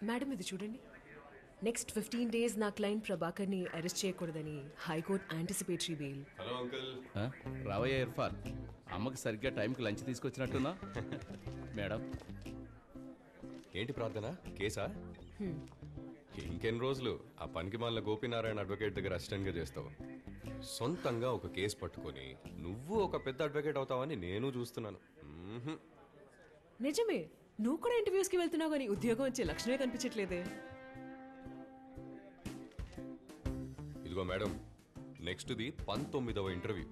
Madam ఇది చూడండి. Next 15 days నా క్లయింట్ ప్రభాకర్ని అరెస్ట్ చేయకూడదని high court anticipatory bail. Hello uncle. రావయ్య ఇర్ఫాన్, అమ్మకి సరిగ్గా టైంకి లంచ్ తీసుకొచ్చినట్టున్నా. మేడం ఏంటి ప్రార్థన, కేసా? ఇంకెన్ని రోజులు ఆ పనికి మాలిన గోపీనారాయణ అడ్వకేట్ దగ్గర అసిస్టెంట్ గా చేస్తావు? సొంతంగా ఒక కేసు పట్టుకొని నువ్వు ఒక పెద్ద అడ్వకేట్ అవుతావని నేను చూస్తున్నాను. నిజమే, నువ్వు కూడా ఇంటర్వ్యూస్ కి వెళ్తున్నావు కానీ ఉద్యోగం వచ్చే లక్షణమే కనిపించట్లేదే. ఇదిగో మేడం, నెక్స్ట్ ది 19వ ఇంటర్వ్యూ.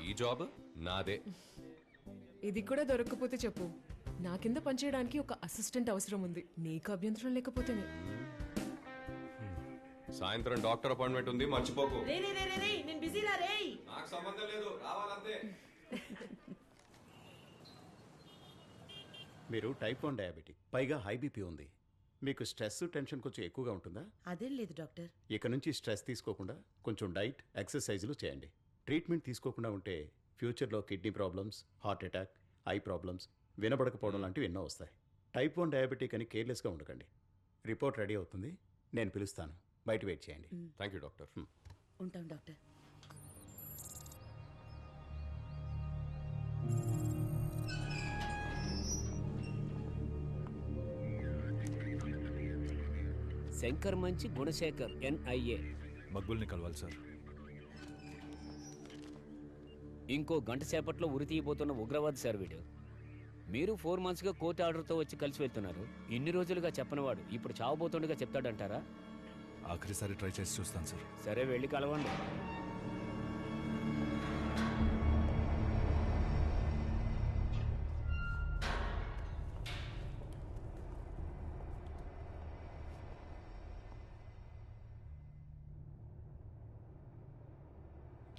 ఈ జాబ్ నాదే. ఇది కూడా దొరకకపోతే చెప్పు, నా కింద పనిచేయడానికి ఒక అసిస్టెంట్ అవసరం ఉంది. నీకు అభ్యంతరం లేకపోతేనే. సాయంత్రం డాక్టర్ అపాయింట్మెంట్ ఉంది, మర్చిపోకు. నేను బిజీలా రే. నాకు సంబంధం లేదు, రావాలంతే. మీరు టైప్ 1 డయాబెటిక్, పైగా హై బీపీ ఉంది. మీకు స్ట్రెస్ టెన్షన్ కొంచెం ఎక్కువగా ఉంటుందా? అదేం లేదు డాక్టర్. ఇక నుంచి స్ట్రెస్ తీసుకోకుండా కొంచెం డైట్ ఎక్సర్సైజులు చేయండి. ట్రీట్మెంట్ తీసుకోకుండా ఉంటే ఫ్యూచర్లో kidney problems, heart attack, eye problems, వినబడకపోవడం లాంటివి ఎన్నో వస్తాయి. టైప్ 1 డయాబెటిక్ అని కేర్లెస్గా ఉండకండి. రిపోర్ట్ రెడీ అవుతుంది, నేను పిలుస్తాను, బయట వెయిట్ చేయండి. Thank you doctor. ఉంటాం డాక్టర్. శంకర్ మంచి గుణశేఖర్ NIA. మక్బుల్ని కలవాలి సార్. ఇంకో గంట సేపట్లో ఉరి తీయబోతున్న ఉగ్రవాది సార్ వీడు. మీరు 4 monthsగా కోర్టు ఆర్డర్తో వచ్చి కలిసి వెళ్తున్నారు. ఇన్ని రోజులుగా చెప్పనివాడు ఇప్పుడు చావబోతుండగా చెప్తాడంటారా? ఆఖరిసారి ట్రై చేసి చూస్తాను సార్. సరే వెళ్ళి కలవండి.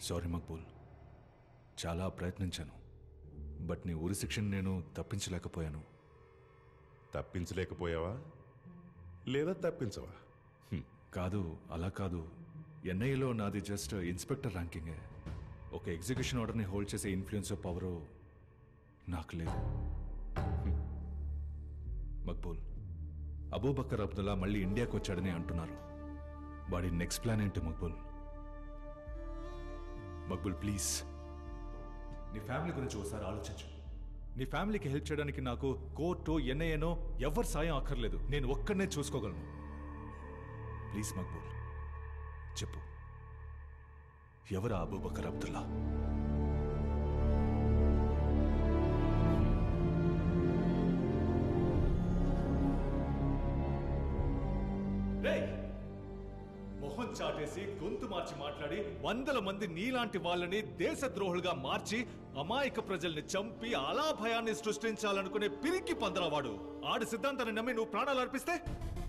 సారీ మక్బూల్, చాలా ప్రయత్నించాను, బట్ నీ ఉరి శిక్షను నేను తప్పించలేకపోయాను. తప్పించలేకపోయావా లేదా తప్పించవా? కాదు, అలా కాదు. NIAలో నాది జస్ట్ ఇన్స్పెక్టర్ ర్యాంకింగే. ఒక ఎగ్జిక్యూషన్ ఆర్డర్ని హోల్డ్ చేసే ఇన్ఫ్లుయెన్స్ పవరు నాకు లేదు. మక్బూల్, అబూబకర్ అబ్దుల్లా మళ్ళీ ఇండియాకి వచ్చాడని అంటున్నారు. వాడి నెక్స్ట్ ప్లాన్ ఏంటి మక్బూల్? మక్బుల్ ప్లీజ్, నీ ఫ్యామిలీ గురించి ఒకసారి ఆలోచించు. నీ ఫ్యామిలీకి హెల్ప్ చేయడానికి నాకు కోర్టు, NIAనో ఎవరి సాయం అక్కర్లేదు. నేను ఒక్కడనే చూసుకోగలను. ప్లీజ్ మక్బుల్, చెప్పు, ఎవరు అబూబకర్ అబ్దుల్లా? మొహం చాటేసి గొంతు మార్చి మాట్లాడి 100 మంది నీలాంటి వాళ్ళని దేశద్రోహులుగా మార్చి అమాయక ప్రజల్ని చంపి అలా భయాన్ని సృష్టించాలనుకునే పిరికి పందరవాడు. ఆడి సిద్ధాంతాన్ని నమ్మి నువ్వు ప్రాణాలు అర్పిస్తే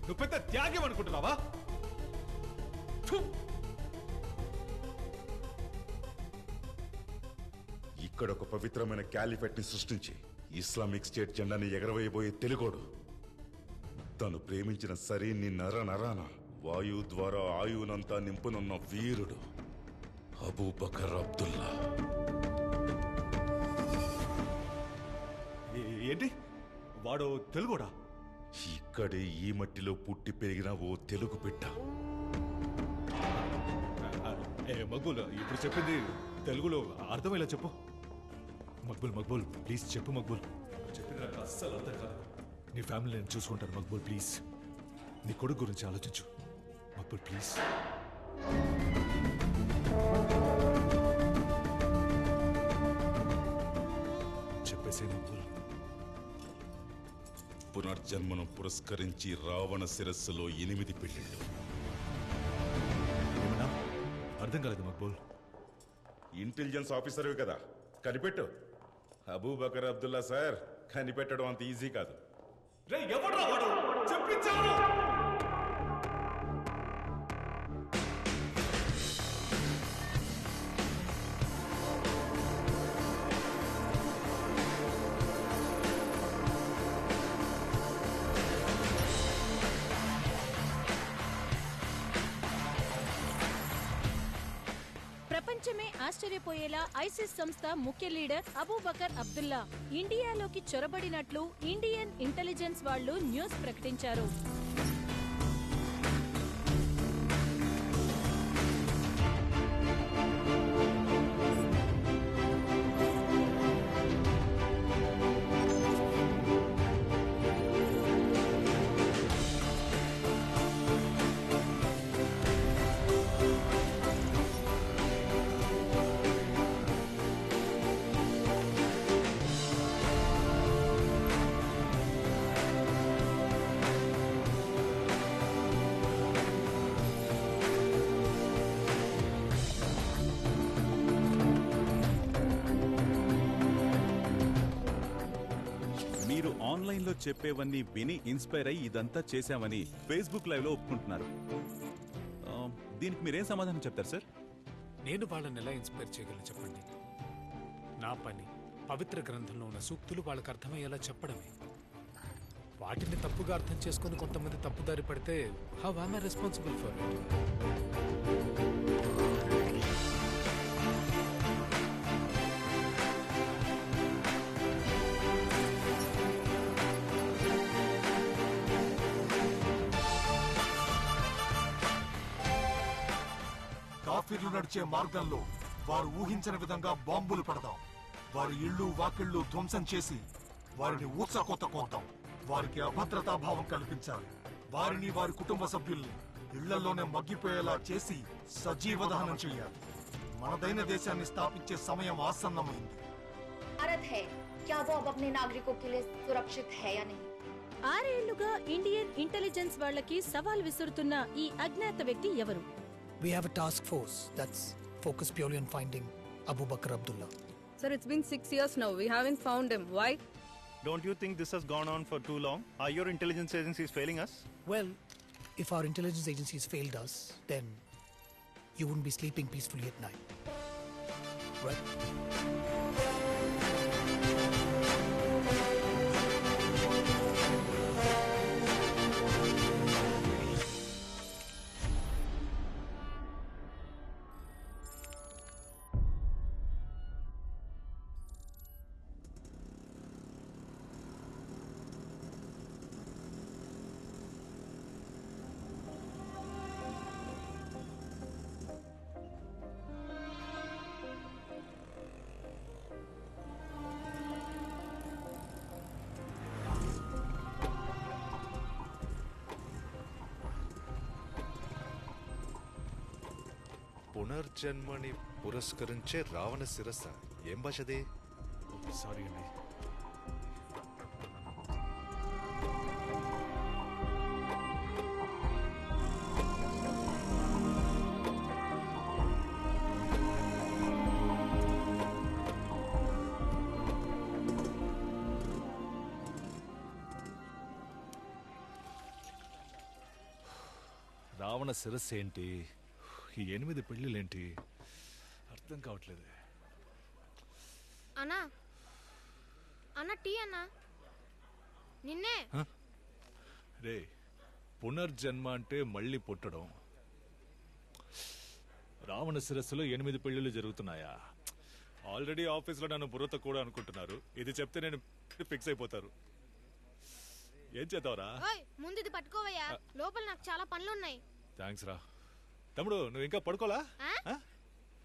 నువ్వు పెద్ద త్యాగం అనుకుంటున్నావా? ఇక్కడ ఒక పవిత్రమైన క్యాలిఫెట్ ని సృష్టించి ఇస్లామిక్ స్టేట్ జెండాని ఎగరవేయబోయే తెలుగోడు, తను ప్రేమించిన సరీని నర నరాన వాయువు ద్వారా ఆయువునంతా నింపునున్న వీరుడు అబూబకర్ అబ్దుల్లా. ఏంటి వాడు తెలుగుడా? ఇక్కడే ఈ మట్టిలో పుట్టి పెరిగిన ఓ తెలుగు బిడ్డ. మక్బూల్, ఇప్పుడు చెప్పింది తెలుగులో అర్థమయ్యేలా చెప్పు. మక్బూల్ ప్లీజ్ చెప్పు. మక్బూల్, చెప్పింది నాకు అస్సలు అర్థం కాదు. నీ ఫ్యామిలీ నేను చూసుకుంటాను మక్బూల్. ప్లీజ్ నీ కొడుకు గురించి ఆలోచించు మక్బూల్, ప్లీజ్. చెప్పేసే మక్బూల్. పునర్జన్మను పురస్కరించి రావణ శిరస్సులో 8 పెళ్లిళ్ళు. అర్థం కాలేదు మక్బూల్. ఇంటెలిజెన్స్ ఆఫీసర్వి కదా, కనిపెట్టు. అబూబకర్ అబ్దుల్లా సార్, కనిపెట్టడం అంత ఈజీ కాదు. ప్రపంచమే ఆశ్చర్యపోయేలా ఐసిస్ సంస్థ ముఖ్య లీడర్ అబూబకర్ అబ్దుల్లా ఇండియాలోకి చొరబడినట్లు ఇండియన్ ఇంటెలిజెన్స్ వాళ్ళు న్యూస్ ప్రకటించారు. చెప్పేవన్నీ విని ఇన్స్పైర్ అయ్యి ఇదంతా చేశామని ఫేస్బుక్ లైవ్ లో ఒప్పుకుంటున్నారు. దీనికి మీరేం సమాధానం చెప్తారు సార్? నేను వాళ్ళని ఎలా ఇన్స్పైర్ చేయగలను చెప్పండి? నా పని పవిత్ర గ్రంథంలో ఉన్న సూక్తులు వాళ్ళకి అర్థమయ్యేలా చెప్పడమే. వాటిని తప్పుగా అర్థం చేసుకుని కొంతమంది తప్పుదారి పడితే how am I responsible for it? కాఫీర్లు నడిచే మార్గంలో వారు ఊహించని విధంగా బాంబులు పెడదాం. వారి ఇళ్ళు వాకిళ్ళు ధ్వంసం చేసి వారిని ఊచకోత కోద్దాం. వారికి అభద్రతా భావం కల్పించాలి. వారిని వారి కుటుంబ సభ్యుల్ని ఇళ్లలోనే మగ్గిపోయేలా చేసి సజీవ దహనం చేయాలి. మనదైన దేశాన్ని స్థాపించే సమయం ఆసన్నమైంది. भारत है क्या वो अब अपने नागरिकों के लिए सुरक्षित है या नहीं? 6 ఏళ్లుగా ఇండియన్ ఇంటెలిజెన్స్ వాళ్ళకి సవాల్ విసురుతున్న ఈ అజ్ఞాత వ్యక్తి ఎవరు? We have a task force that's focused purely on finding Abu Bakr Abdullah. Sir, it's been 6 years now. We haven't found him. Why? Don't you think this has gone on for too long? Are your intelligence agencies failing us? Well, if our intelligence agencies failed us, then you wouldn't be sleeping peacefully at night. Right? పునర్జన్మని పురస్కరించే Ravana శిరస్స. ఏం భాషది? Sorry అండి. రావణ శిరస్సు ఏంటి? ఈ 8 పెళ్ళిళ్ళేంటి? అర్థం కావట్లేదు. అన్నా అన్న tea అన్నా నిన్నే. రే, పునర్జన్మ అంటే మళ్ళీ పుట్టడం. రావణ శిరస్సులో 8 పెళ్ళిళ్ళు జరుగుతున్నాయా? ఆల్రెడీ ఆఫీస్లో నన్ను బుర్రతో కూడా అనుకుంటున్నారు. ఇది చెప్తే నేను ఫిక్స్ అయిపోతారు. ఏం చేద్దావురా? ముందు ఇది పట్టుకోవయ్యా, లోపల నాకు చాలా పనులున్నాయి. థ్యాంక్స్ రా. తమ్ముడు, నువ్వు ఇంకా పడుకోలా?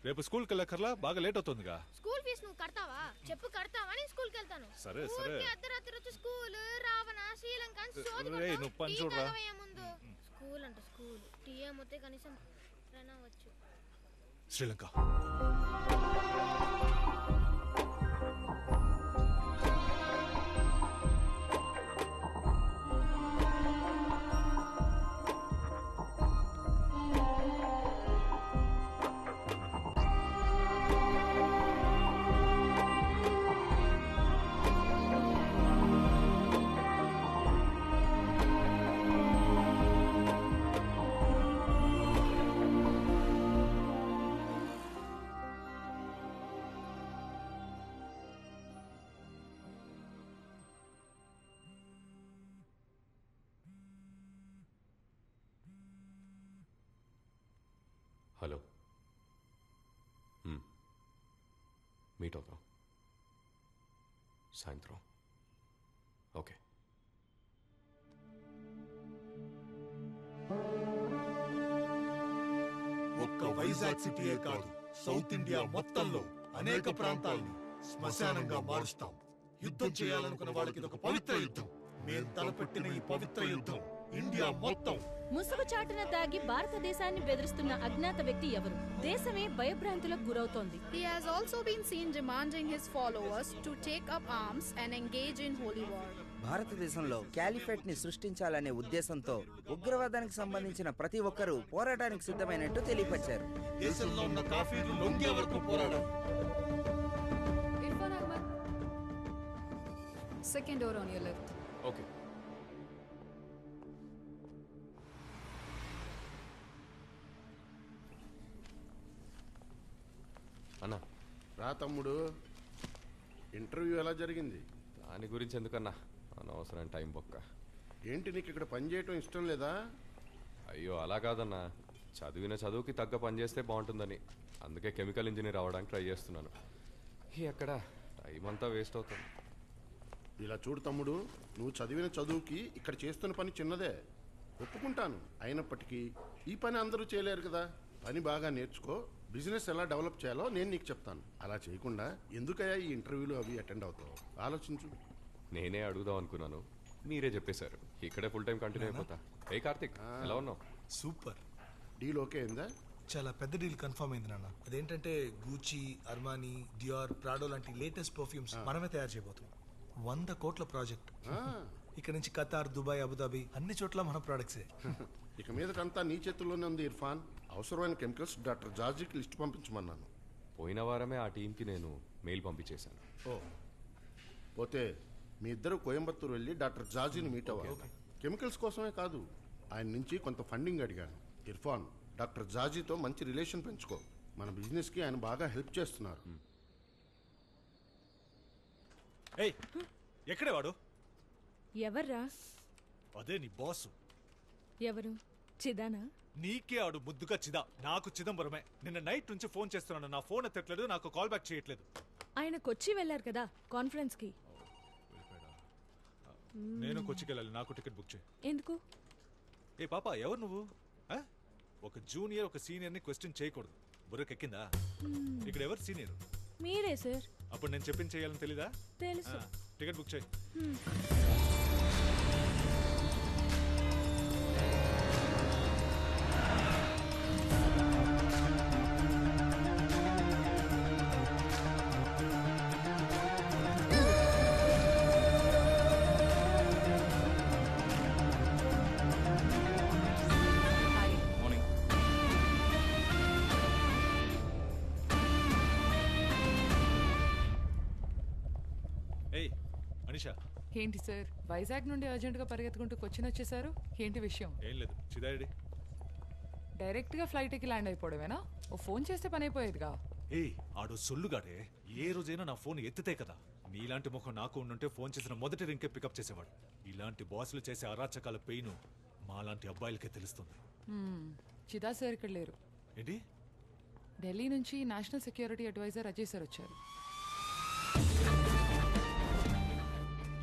రేపు స్కూల్కి వెళ్ళక్కర్లా? బాగా లేట్ అవుతుందిగా. స్కూల్ ఫీజు నువ్వు కడతావా? చెప్పు కడతావా? నేను స్కూల్కి వెళ్తాను. సరే సరే. అర్ధరాత్రి వచ్చి స్కూల్ రావణ శ్రీలంక నువ్వు పని చూడరా. ముందు స్కూల్ అంటే స్కూల్ టీ ఏమొస్తే కనీసం వచ్చు. శ్రీలంక హలో, మీట్ అవుతాం సాయంత్రం. ఓకే. ఒక్క వైజాగ్ సిటీయే కాదు, సౌత్ ఇండియా మొత్తంలో అనేక ప్రాంతాల్ని శ్మశానంగా మారుస్తాం. యుద్ధం చేయాలనుకున్న వాళ్ళకి ఇది ఒక పవిత్ర యుద్ధం. మేము తలపెట్టిన ఈ పవిత్ర యుద్ధం ఇండియా మొత్తం. ముసుగు చాటున దాగి భారతదేశాన్ని బెదిరిస్తున్న అజ్ఞాత వ్యక్తి ఎవరు? దేశమే భయభ్రాంతులకు గురవుతోంది. He has also been seen demanding his followers to take up arms and engage in holy war. భారతదేశంలో క్యాలిఫేట్ ని సృష్టించాలనే ఉద్దేశంతో ఉగ్రవాదానికి సంబంధించిన ప్రతి ఒక్కరూ పోరాటానికి సిద్ధమైనట్టు తెలియపరిచారు. దేశంలో ఉన్న కాఫీలు లొంగే వరకు పోరాడారు. Second door on your left. Okay. రా తమ్ముడు, ఇంటర్వ్యూ ఎలా జరిగింది? దాని గురించి ఎందుకన్నా, అనవసరం టైం బొక్క. ఏంటి నీకు ఇక్కడ పని చేయటం ఇష్టం లేదా? అయ్యో అలా కాదన్నా, చదివిన చదువుకి తగ్గ పని చేస్తే బాగుంటుందని అందుకే కెమికల్ ఇంజనీర్ అవ్వడానికి ట్రై చేస్తున్నాను. ఎక్కడ టైం అంతా వేస్ట్ అవుతుంది. ఇలా చూడు తమ్ముడు, నువ్వు చదివిన చదువుకి ఇక్కడ చేస్తున్న పని చిన్నదే, ఒప్పుకుంటాను. అయినప్పటికీ ఈ పని అందరూ చేయలేరు కదా. పని బాగా నేర్చుకో, బిజినెస్ ఎలా డెవలప్ చేయాలో నేను నీకు చెప్తాను. అలా చేయకుండా ఎందుకయ్యా ఈ ఇంటర్వ్యూలు అవి అటెండ్ అవుతావు? ఆలోచించు. నేనే అడుగుదాం అనుకున్నాను, మీరే చెప్పేశారు. ఇక్కడే ఫుల్ టైం కంటిన్యూ అయిపోతా. ఏ కార్తిక్, ఎలా ఉన్నావు? సూపర్. డీల్ ఓకే అయిందా? చాలా పెద్ద డీల్ కన్ఫర్మ్ అయింది నాన్న. అదేంటంటే గూచి, అర్మానీ, డియోర్, ప్రాడో లాంటి లేటెస్ట్ పర్ఫ్యూమ్స్ మనమే తయారు చేయబోతున్నాం. 100 కోట్ల ప్రాజెక్ట్. ఇక్కడ నుంచి ఖతార్, దుబాయ్, అబుదాబి అన్ని చోట్ల మన ప్రోడక్ట్సే. ఇక మీదకంతా నీ చేతుల్లోనే ఉంది ఇర్ఫాన్. అవసరమైన కెమికల్స్ డాక్టర్ జార్జికి లిస్ట్ పంపించమన్నాను. పోయిన వారమే ఆ టీంకి నేను మెయిల్ పంపించేశాను. ఓ, పోతే మీ ఇద్దరు కోయంబత్తూరు వెళ్ళి డాక్టర్ జార్జిని మీట్ అవ్వాలి. కెమికల్స్ కోసమే కాదు, ఆయన నుంచి కొంత ఫండింగ్ అడిగాను. ఇర్ఫాన్, డాక్టర్ జార్జితో మంచి రిలేషన్ పెంచుకో. మన బిజినెస్కి ఆయన బాగా హెల్ప్ చేస్తున్నారు. ఏయ్, ఎక్కడే వాడు? ఎవర్రా? అదే నీ బాసు. ఎవరు? చిదానా? నీకే ఆడు ముద్దుగా చిదా. నాకు చిదంబరమే. నిన్న నైట్ నుంచి ఫోన్ చేస్తున్నాను, నా ఫోన్ ఎత్తట్లేదు, నాకు కాల్ బ్యాక్ చేయట్లేదు. ఆయన కొచ్చి వెళ్ళారు కదా కాన్ఫరెన్స్ కి. నేను కొచ్చికి వెళ్ళాలి, నాకు టికెట్ బుక్ చేయి. ఎందుకు? ఏ పాప, ఎవరు నువ్వు? ఒక జూనియర్ ఒక సీనియర్ని క్వశ్చన్ చేయకూడదు. బుర్రకెక్కిందా? ఇక్కడ ఎవరు సీనియర్? మీరే సార్. అప్పుడు నేను చెప్పింది చేయాలని తెలీదా? తెలుసు. టికెట్ బుక్ చేయి. ఏంటి సార్, వైజాగ్ నుండి అర్జెంటుగా పరిగెత్తుకుంటూ కొచ్చిన్ వచ్చేసారు? ఏంటి విషయం? ఏం లేదు, చిదారెడ్డి డైరెక్ట్గా ఫ్లైట్ ఎక్కి ల్యాండ్ అయిపోవడమేనా? ఓ ఫోన్ చేస్తే పని అయిపోయేదిగా. ఏయ్, ఆడు సొల్లుగాడే. ఏ రోజైనా నా ఫోన్ ఎత్తితే కదా. నీలాంటి ముఖం నాకు ఉండుంటే ఫోన్ చేసిన మొదటి రింకే పికప్ చేసేవాడు. ఇలాంటి బాసులు చేసే అరాచకాల పెయిన్ మాలాంటి అబ్బాయిలకే తెలుస్తుంది. చిదా సార్ ఇక్కడ లేరు. ఏంటి? ఢిల్లీ నుంచి national security adviser Ajay sir వచ్చారు.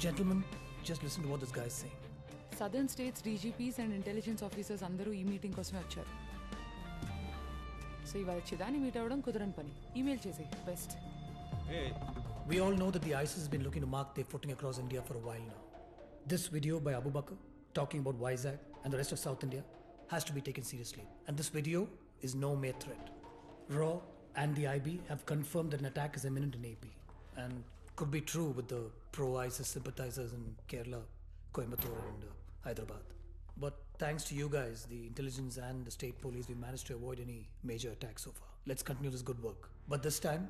Gentlemen, just listen to what this guy is saying. Southern states DGP's and intelligence officers అందరూ ఈ మీటింగ్ కోసమే వచ్చారు. సో ఇవాళ చిదాని మీట్ అవ్వడం కుదరని పని. ఈమెయిల్ చేసి best. We all know that the ISIS has been looking to mark their footing across India for a while now. This video by Abu Bakr talking about Vizag and the rest of South India has to be taken seriously. And this video is no mere threat. RAW and the IB have confirmed that an attack is imminent in AP. And could be true with the pro-ISIS sympathizers in Kerala, Coimbatore and Hyderabad. But thanks to you guys, the intelligence and the state police, we managed to avoid any major attacks so far. Let's continue this good work. But this time,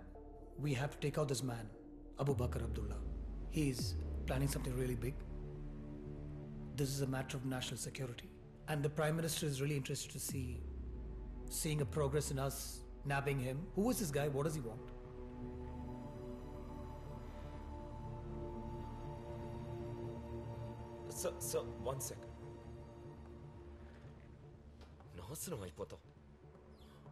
we have to take out this man, Abu Bakr Abdullah. He's planning something really big. This is a matter of national security. And the Prime Minister is really interested to seeing a progress in us nabbing him. Who is this guy? What does he want? Sir 1 second. నాశనం అయిపోతావు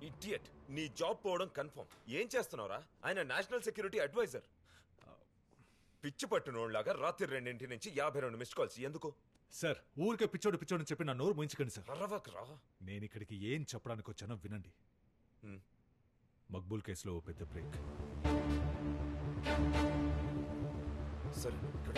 idiot. నీ job పోవడం confirm. ఏం చేస్తున్నావురా? ఆయన national security advisor. పిచ్చి పట్టునోళ్ళలాగా రాత్రి 2 నుంచి 52 మిస్డ్ కాల్స్ ఎందుకు? సార్, ఊరికే పిచ్చోడు చెప్పి నా నోరు మూయించకండి సార్. అరవకరా. నేను ఇక్కడికి ఏం చెప్పడానికి వచ్చానో వినండి. మక్బూల్ కేసులో ఓ పెద్ద బ్రేక్. సరే, ఇక్కడ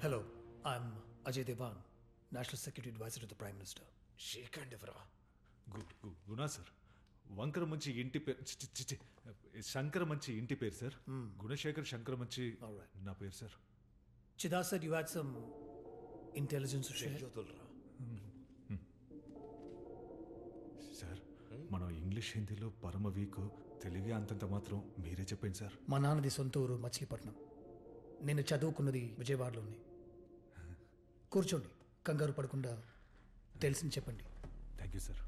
Hello, I'm Ajay Devan, National Security Advisor to the Prime Minister. Shake hand ఎవరా? గునా సార్. వంకర మంచి ఇంటి పేరు శంకర మంచి ఇంటి పేరు సార్. గుణశేఖర్ శంకర మంచి నా పేరు sir. Chida said you had some intelligence to share. Sir, మనం ఇంగ్లీష్ హిందీలో పరమ వీక్, తెలుగే అంతంత మాత్రం మీరే చెప్పండి సార్. మా నాన్నది సొంత ఊరు మచిలీపట్నం. నేను చదువుకున్నది విజయవాడలోనే. కూర్చోండి, కంగారు పడకుండా తెలిసింది చెప్పండి. Thank you sir.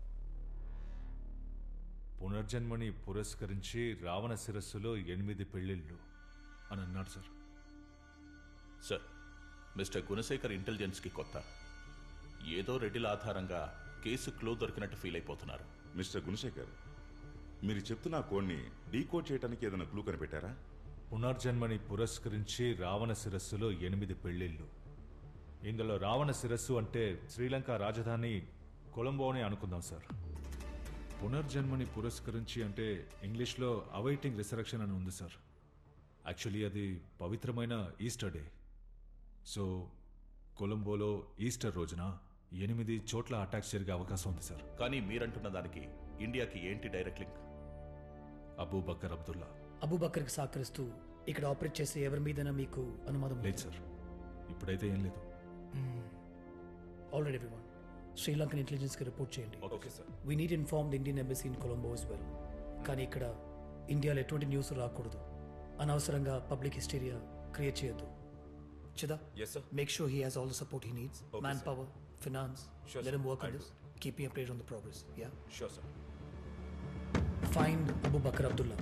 పునర్జన్మని పురస్కరించి రావణ శిరస్సులో 8 పెళ్ళిళ్ళు అని అన్నాడు సార్. సార్, మిస్టర్ గుణశేఖర్ ఇంటెలిజెన్స్కి కొత్త. ఏదో రెడ్డిల ఆధారంగా కేసు క్లూ దొరికినట్టు ఫీల్ అయిపోతున్నారు. మిస్టర్ గుణశేఖర్, మీరు చెప్తున్న కోడ్ని డీకోడ్ చేయడానికి ఏదైనా క్లూ కనిపెట్టారా? పునర్జన్మని పురస్కరించి రావణ శిరస్సులో 8 పెళ్ళిళ్ళు. ఇందులో రావణ శిరస్సు అంటే శ్రీలంక రాజధాని కొలంబోనే అనుకుందాం సార్. పునర్జన్మని పురస్కరించి అంటే ఇంగ్లీష్లో అవైటింగ్ రిసరక్షన్ అని ఉంది సార్. యాక్చువల్లీ అది పవిత్రమైన ఈస్టర్ డే. సో కొలంబోలో ఈస్టర్ రోజున 8 చోట్ల అటాక్స్ జరిగే అవకాశం ఉంది సార్. కానీ మీరంటున్న దానికి ఇండియాకి ఏంటి డైరెక్ట్ లింక్? అబూబకర్ అబ్దుల్లా. అబూబకర్కి సహకరిస్తూ ఇక్కడ ఆపరేట్ చేసే ఎవరి మీదైనా మీకు అనుమానం లేదు సార్, ఇప్పుడైతే ఏం లేదు. ఆల్రెడీ ఎవ్రీవన్, శ్రీలంకన్ ఇంటెలిజెన్స్కి రిపోర్ట్ చేయండి. Okay sir. We need inform the Indian embassy in Colombo as well. కానీ ఇక్కడ ఇండియాలో ఎటువంటి న్యూస్ రాకూడదు. అనవసరంగా పబ్లిక్ హిస్టీరియా క్రియేట్ చేయొద్దు. Chida, yes sir. Make sure he has all the support he needs. Okay, Manpower, finance. Sure, Let sir. him work on I'll this. Keep me updated on the progress. Yeah. Sure sir. Find Abu Bakr Abdullah.